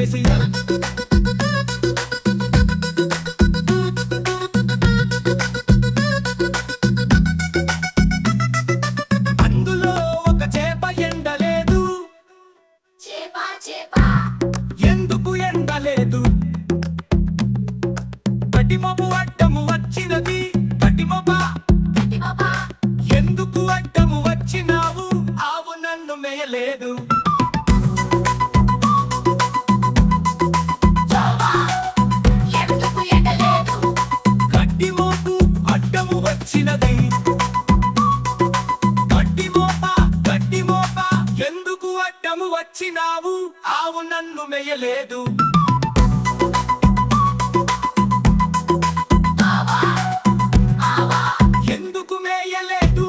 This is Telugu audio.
కేసీఆర్. అందులో ఒక చేప ఎండలేదు. ఎందుకు ఎండలేదు? కటిమొబు అడ్డము వచ్చినది. కటిమొబా ఎందుకు అడ్డము వచ్చినావు? ఆవు నన్ను మేయలేదు. కట్టిమోపు అడ్డము వచ్చినది. కట్టిమోప ఎందుకు అడ్డము వచ్చినావు? ఆవు నన్ను మేయలేదు. ఎందుకు మేయలేదు?